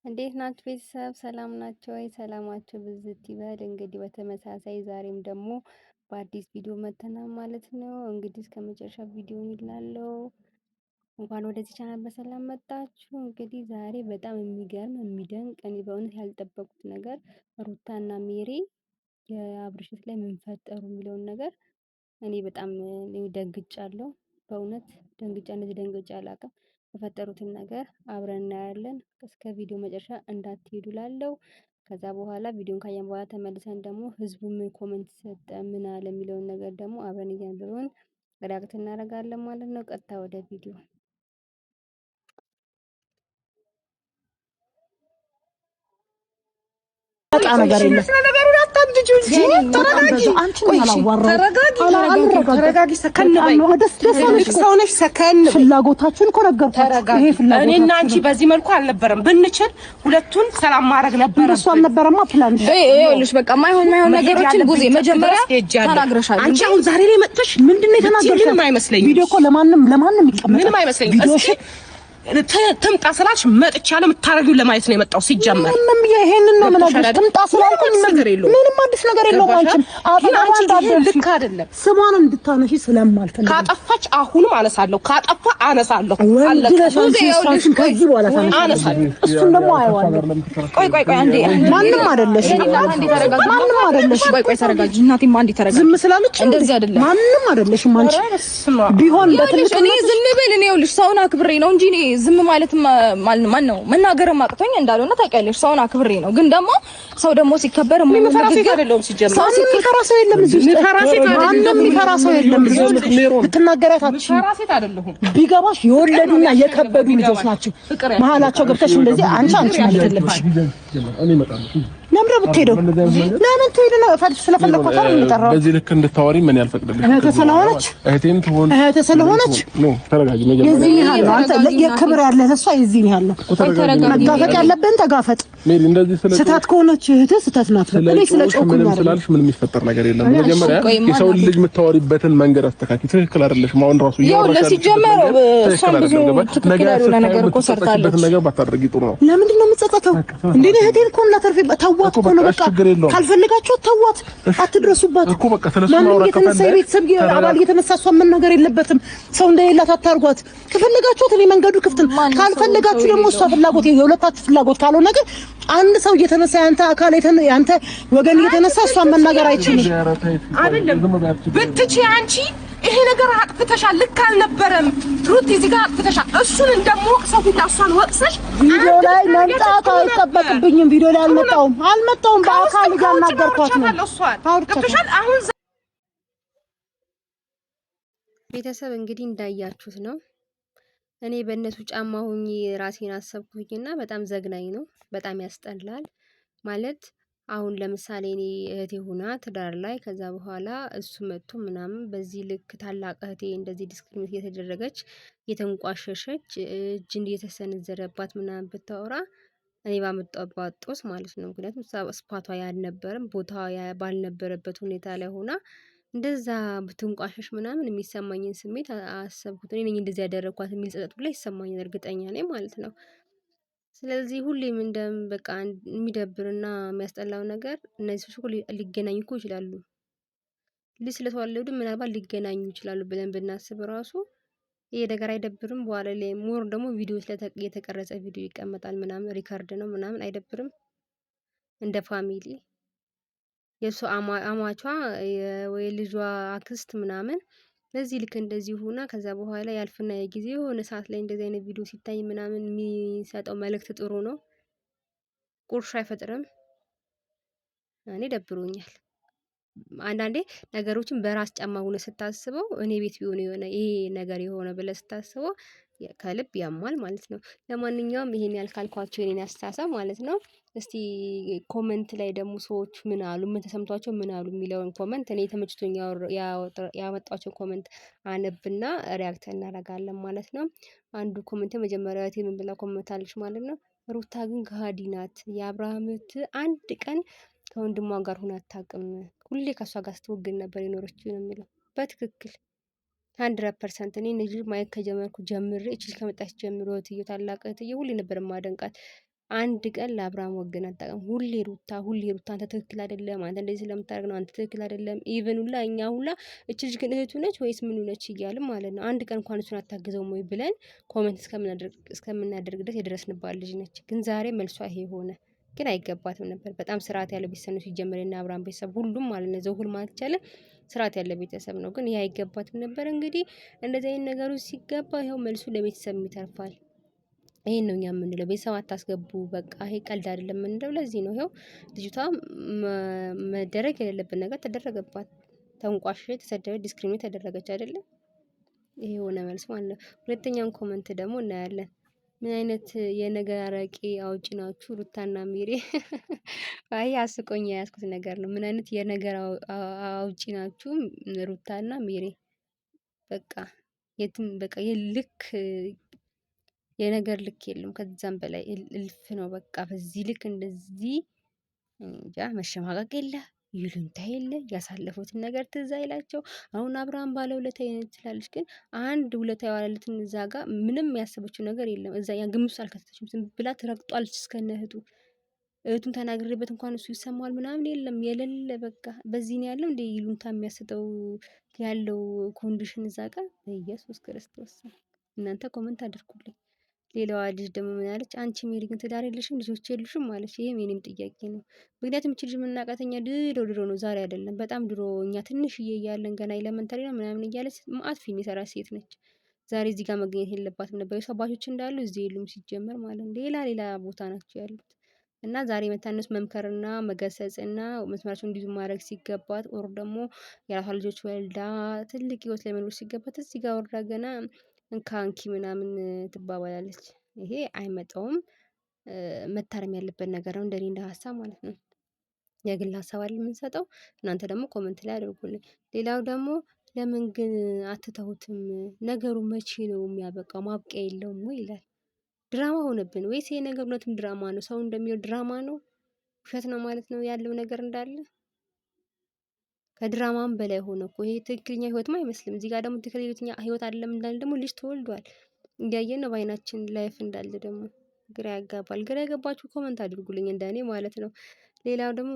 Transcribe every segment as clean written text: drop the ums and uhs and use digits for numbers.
እንዴት ናችሁ ቤተሰብ? ሰላም ናችሁ ወይ? ሰላማችሁ ብዝት ይበል። እንግዲህ በተመሳሳይ ዛሬም ደግሞ በአዲስ ቪዲዮ መተናል ማለት ነው። እንግዲህ እስከመጨረሻ ቪዲዮ ይላለው። እንኳን ወደዚህ ቻናል በሰላም መጣችሁ። እንግዲህ ዛሬ በጣም የሚገርም የሚደንቅ እኔ በእውነት ያልጠበቁት ነገር ሩታና ሜሪ የአብርሽት ላይ ምን ፈጠሩ የሚለውን ነገር እኔ በጣም ደንግጫለሁ። በእውነት ደንግጬ አላውቅም። የፈጠሩትን ነገር አብረን እናያለን። እስከ ቪዲዮ መጨረሻ እንዳትሄዱ ላለው። ከዛ በኋላ ቪዲዮን ካየን በኋላ ተመልሰን ደግሞ ህዝቡ ምን ኮሜንት ሰጠ፣ ምን አለ የሚለውን ነገር ደግሞ አብረን እያንብበን ሪአክት እናደርጋለን ማለት ነው። ቀጥታ ወደ ቪዲዮ ነገር የለም። ፍላጎታችሁን እኮ ነገርኳችሁ። እኔና አንቺ በዚህ መልኩ አልነበረም። ብንችል ሁለቱን ሰላም ማድረግ ነበር። እሱ አልነበረማ ፕላን። ይኸውልሽ በቃ ማይሆን ነገሮችን ጉዜ መጀመሪያ ተናግረሻል። አንቺ አሁን ዛሬ ላይ መጥተሽ ምንድነው የተናገርሽው? ምንም አይመስለኝም። ቪዲዮ እኮ ለማንም ይቀመጣል። ምንም አይመስለኝም። ትምጣ ስላልሽ መጥቻለሁ። የምታረጊው ለማየት ነው የመጣው። ሲጀመር ምንም ይሄንን ነው የምነግርሽ። ትምጣ ስላልኩኝ ምንም አዲስ ነገር የለውም። አንቺ ልክ አይደለም። ስሟን እንድታነሺ ስለማልፈልግ ካጠፋች አሁንም አነሳለሁ፣ ካጠፋ አነሳለሁ። ከዚህ በኋላ አነሳለሁ። እሱን ደግሞ አይዋለሁ። ቆይ አንዴ ማንም አይደለሽ። ማንም አይደለሽ። ቆይ ተረጋጊ። እናቴማ አንዴ ተረጋጊ። ዝም ስላለች እንደዚህ አይደለም። ማንም አይደለሽም አንቺ። ቢሆን በትልቅ እኔ ዝም ብል እኔ ይኸውልሽ ሰውን አክብሬ ነው እንጂ እኔ ዝም ማለት ማን ነው መናገር ማቅቶኝ እንዳልሆነ ታውቂያለሽ። ሰውን አክብሬ ነው። ግን ደግሞ ሰው ደግሞ ሲከበር የሚፈራ ሴት አይደለም። ሲጀምር ሰው የሚፈራ ሰው የለም እዚህ ውስጥ። ማንም የሚፈራ ሰው የለም እዚህ ውስጥ። ልትናገሪያት አትችይም። የሚፈራ ሴት አይደለሁም። ቢገባሽ የወለዱና የከበዱ ልጆች ናቸው። መሀላቸው ገብተሽ እንደዚህ አንቺ ማለት የለብሽም። እኔ እመጣለሁ። ለምን ብትሄደው ለምን ትሄድና ስለፈለኳት አይደል የምጠራው። በዚህ ልክ እንድታወሪ ምን ያልፈቅድልሽ? እህቴም ትሆን እህቴ ስለሆነች ነው። ተረጋጊ። የዚህ ያለው አንተ የክብር ያለ ለሷ የዚህ ያለው መጋፈጥ ያለብን ተጋፈጥ። ሜሪ እንደዚህ ስህተት ከሆነች እህትህ ስህተት ናት። እኔ ስለጮኩኝ ምንም ስላልሽ ምንም የሚፈጠር ነገር የለም። መጀመሪያ የሰው ልጅ የምታወሪበትን መንገድ አስተካኪ። ትክክል አይደለሽም። አሁን ራሱ ያወራሽ ሲጀመር እሷን ብዙ ትክክል ያልሆነ ነገር እኮ ሰርታለች። ነገር ባታደርጊ ጥሩ ነው። ለምንድን ነው የምትጸጸተው እንዴ? እህቴን እኮ እንዳተርፊ ተዋት እኮ ነው በቃ። ካልፈልጋችሁ ተዋት፣ አትድረሱባት እኮ በቃ። ስለሱ የተነሳ የቤተሰብ አባል የተነሳ እሷ ምን ነገር የለበትም። ሰው እንደሌላት አታርጓት። ከፈለጋችሁት እኔ መንገዱ ክፍት ነው። ካልፈለጋችሁ ደግሞ እሷ ፍላጎት የሁለታችሁ ፍላጎት ካልሆነ ነገር አንድ ሰው እየተነሳ ያንተ አካል ያንተ ወገን እየተነሳ እሷን መናገር አይችልም። አይደለም ብትቺ አንቺ ይሄ ነገር አጥፍተሻል፣ ልክ አልነበረም። ሩት እዚህ ጋር አጥፍተሻል። እሱን እንደምወቅሰው ሁላ እሷን ወቅሰሽ ቪዲዮ ላይ መምጣት አይጠበቅብኝም። ቪዲዮ ላይ አልመጣሁም። በአካል እያናገርኳት ነው። ገብቶሻል? አሁን ቤተሰብ እንግዲህ እንዳያችሁት ነው። እኔ በእነሱ ጫማ ሆኜ ራሴን አሰብኩኝና በጣም ዘግናኝ ነው። በጣም ያስጠላል ማለት አሁን ለምሳሌ እኔ እህቴ ሆና ትዳር ላይ ከዛ በኋላ እሱ መጥቶ ምናምን በዚህ ልክ ታላቅ እህቴ እንደዚህ ዲስክሪሚኔት እየተደረገች እየተንቋሸሸች እጅ እየተሰነዘረባት ምናምን ብታወራ እኔ ባመጣባት ጦስ ማለት ነው። ምክንያቱም ስፓቷ ያልነበረም ቦታ ባልነበረበት ሁኔታ ላይ ሆና እንደዛ ብትንቋሸሽ ምናምን የሚሰማኝን ስሜት አሰብኩት። እኔ ነኝ እንደዚህ ያደረኳት የሚል ጸጸት ሁላ ይሰማኛል፣ እርግጠኛ ነኝ ማለት ነው። ስለዚህ ሁሌም በቃ የሚደብርና የሚያስጠላው ነገር እነዚህ ሰዎች እኮ ሊገናኙ እኮ ይችላሉ። ልጅ ስለተዋለዱ ምናልባት ሊገናኙ ይችላሉ ብለን ብናስብ ራሱ ይሄ ነገር አይደብርም? በኋላ ላይ ሞር ደግሞ ቪዲዮ የተቀረጸ ቪዲዮ ይቀመጣል ምናምን ሪካርድ ነው ምናምን አይደብርም? እንደ ፋሚሊ የእሱ አማቿ ወይ ልጇ አክስት ምናምን በዚህ ልክ እንደዚህ ሆና ከዛ በኋላ ያልፍና የጊዜ የሆነ ሰዓት ላይ እንደዚህ አይነት ቪዲዮ ሲታይ ምናምን የሚሰጠው መልእክት ጥሩ ነው። ቁርሾ አይፈጥርም። እኔ ደብሮኛል። አንዳንዴ ነገሮችን በራስ ጫማ ሆነ ስታስበው እኔ ቤት ቢሆን የሆነ ይሄ ነገር የሆነ ብለህ ስታስበው ከልብ ያሟል ማለት ነው። ለማንኛውም ይሄን ያልካልኳቸው የኔን አስተሳሰብ ማለት ነው። እስቲ ኮመንት ላይ ደግሞ ሰዎች ምን አሉ፣ ምን ተሰምቷቸው ምን አሉ የሚለውን ኮመንት እኔ ተመችቶኝ ያወጣቸው ኮመንት አነብና ሪያክት እናደርጋለን ማለት ነው። አንዱ ኮመንት መጀመሪያ እህቴ ምን ብላ ኮመንት አለች ማለት ነው። ሩታ ግን ከሃዲ ናት። የአብርሃም እህት አንድ ቀን ከወንድሟ ጋር ሆና አታውቅም። ሁሌ ከሷ ጋር ስትወግን ነበር የኖረችው ነው የሚለው። በትክክል 100% እኔ ልጅ ማየት ከጀመርኩ ጀምሬ እቺ ከመጣች ጀምሮ እህትዬ ታላቅ እህትዬ ሁሌ ነበር ማደንቃት። አንድ ቀን ለአብርሃም ወገን አታውቅም። ሁሌ ሩታ አንተ ትክክል አይደለም፣ አንተ እንደዚህ ስለምታደርግ ነው፣ አንተ ትክክል አይደለም። ኢቭን ሁላ እኛ ሁላ እች ልጅ ግን እህቱ ነች ወይስ ምኑ ነች እያልን ማለት ነው። አንድ ቀን እንኳን እሱን አታግዘውም ወይ ብለን ኮመንት እስከምናደርግ ድረስ የደረስንባት ልጅ ነች። ግን ዛሬ መልሷ ይሄ ሆነ። ግን አይገባትም ነበር። በጣም ስርዓት ያለው ቤተሰብ ነው ሲጀመር የእነ አብርሃም ቤተሰብ ሁሉም ማለት ነው። ዘውሁል ማለት ይቻላል ስርዓት ያለ ቤተሰብ ነው። ግን ይሄ አይገባትም ነበር። እንግዲህ እንደዚህ አይነት ነገሮች ሲገባ ይኸው መልሱ ለቤተሰብ ይተርፋል። ይሄን ነው እኛ የምንለው። ቤተሰብ አታስገቡ፣ በቃ ይሄ ቀልድ አይደለም የምንለው ለዚህ ነው። ይኸው ልጅቷ መደረግ የሌለበት ነገር ተደረገባት። ተንቋሽ፣ ተሰደበች፣ ዲስክሪሚኔት ተደረገች አይደለም። ይሄ የሆነ መልስ ማለት ነው። ሁለተኛውን ኮመንት ደግሞ እናያለን። ምን አይነት የነገር አረቄ አውጪ ናችሁ ሩታና ሚሬ? አይ አስቆኝ የያዝኩት ነገር ነው። ምን አይነት የነገር አውጪ ናችሁ ሩታና ሚሬ? በቃ የትም በቃ የልክ የነገር ልክ የለም። ከዛም በላይ እልፍ ነው። በቃ በዚህ ልክ እንደዚህ እንጃ መሸማቀቅ የለ ይሉንታ የለ። ያሳለፉትን ነገር ትዝ አይላቸው። አሁን አብርሃም ባለ ውለታ ትላለች፣ ግን አንድ ውለታ የዋለለትን እዛ ጋር ምንም ያሰበችው ነገር የለም። እዛ ያ ግምት ውስጥ አልከተተችም። ዝም ብላ ትረግጧለች እስከነ እህቱን ተናግሬበት እንኳን እሱ ይሰማዋል ምናምን የለም የሌለ በቃ በዚህ ነው ያለው። እንደ ይሉንታ የሚያስጠው ያለው ኮንዲሽን እዛ ጋር በኢየሱስ ክርስቶስ እናንተ ኮመንት አድርጉልኝ። ሌላዋ ልጅ ደግሞ ምን አለች? አንቺ ሜሪ ግን ትዳር የለሽም ልጆች የሉሽም ማለች። ይሄም የኔም ጥያቄ ነው። ምክንያቱም እቺ ልጅ የምናውቃት እኛ ድሮ ነው፣ ዛሬ አይደለም። በጣም ድሮ እኛ ትንሽዬ እያለን ገና ኤሌመንተሪ ነው ምናምን እያለች ማአት ፊልም የሰራች ሴት ነች። ዛሬ እዚህ ጋር መገኘት የለባትም ነበር። የሰው አባቶች እንዳሉ እዚህ የሉም ሲጀመር ማለት ነው። ሌላ ቦታ ናቸው ያሉት። እና ዛሬ መታነስ መምከርና መገሰጽና መስመራቸውን እንዲዙ ማድረግ ሲገባት፣ ኦር ደግሞ የራሷ ልጆች ወልዳ ትልቅ ህይወት ላይ መኖር ሲገባት እዚህ ጋር ወርዳ ገና እንካ አንኪ ምናምን ትባባላለች። ይሄ አይመጣውም። መታረም ያለበት ነገር ነው፣ እንደኔ እንደ ሀሳብ ማለት ነው። የግል ሀሳብ አይደል የምንሰጠው። እናንተ ደግሞ ኮመንት ላይ አድርጉልኝ። ሌላው ደግሞ ለምን ግን አትተውትም? ነገሩ መቼ ነው የሚያበቃው? ማብቂያ የለውም ወይ ይላል። ድራማ ሆነብን ወይስ ይሄ ነገር እውነትም ድራማ ነው? ሰው እንደሚለው ድራማ ነው፣ ውሸት ነው ማለት ነው ያለው ነገር እንዳለ። ከድራማም በላይ ሆነ እኮ ይሄ ትክክለኛ ህይወትማ አይመስልም። እዚህ ጋር ደግሞ ትክክለኛ ህይወት አይደለም እንዳለ ደግሞ ልጅ ተወልዷል። እያየን ነው በአይናችን ላይፍ እንዳለ ደግሞ ግራ ያጋባል። ግራ ያገባችሁ ኮመንት አድርጉልኝ እንደኔ ማለት ነው። ሌላው ደግሞ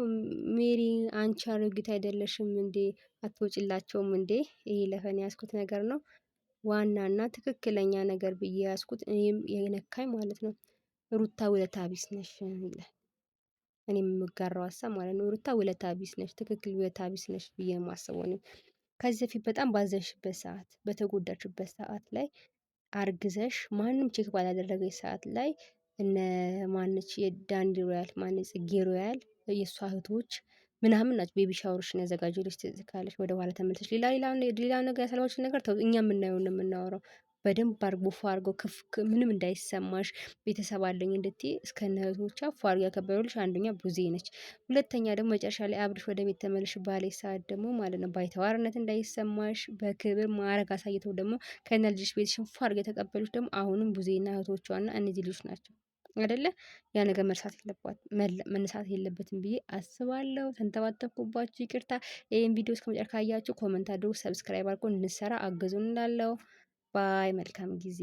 ሜሪ አንቺ አሮጊት አይደለሽም እንዴ? አትወጪላቸውም እንዴ? ይሄ ለፈን ያዝኩት ነገር ነው። ዋናና ትክክለኛ ነገር ብዬ ያዝኩት እኔም የነካኝ ማለት ነው። ሩታ ውለታ ቢስ ነሽ ይላል። እኔም የምጋራው ሀሳብ ማለት ነው። ሩታ ውለታ ቢስ ነሽ፣ ትክክል ውለታ ቢስ ነሽ ብዬ የማስበው ነው። ከዚህ በፊት በጣም ባዘንሽበት ሰዓት፣ በተጎዳችበት ሰዓት ላይ አርግዘሽ ማንም ቼክ ባላደረገች ሰዓት ላይ እነ ማነች የዳንዲ ሮያል ማነች ጽጌ ሮያል የእሷ እህቶች ምናምን ናቸው ቤቢ ሻወርሽን ያዘጋጀልሽ። ትዝ ካለሽ ወደ ኋላ ተመልሰሽ ሌላ ነገር ያሳለፈችውን ነገር ተው፣ እኛ የምናየው ነው የምናወራው። በደንብ አርጎ ፎ አርገው ምንም እንዳይሰማሽ ቤተሰብ አለኝ እንድትይ እስከነ እህቶቿ ፎ አርገው ያከበሩልሽ አንደኛ ቡዜ ነች። ሁለተኛ ደግሞ መጨረሻ ላይ አብርሽ ወደ ቤት ተመልሽ ባለች ሰዓት ደግሞ ማለት ነው ባይተዋርነት እንዳይሰማሽ በክብር ማዕረግ አሳይተው ደግሞ ከነ ልጅሽ ቤትሽን ፎ አርገው የተቀበሉሽ ደግሞ አሁንም ቡዜና እህቶቿና እነዚህ ልጆች ናቸው አይደለ? ያ ነገር መነሳት የለበትም ብዬ አስባለሁ። ተንተባተብኩባችሁ፣ ይቅርታ። ይህን ቪዲዮ እስከ መጨረሻ ካያችሁ ኮመንት አድርጉ፣ ሰብስክራይብ አድርጎ እንድንሰራ አግዙን። እንዳለው ባይ። መልካም ጊዜ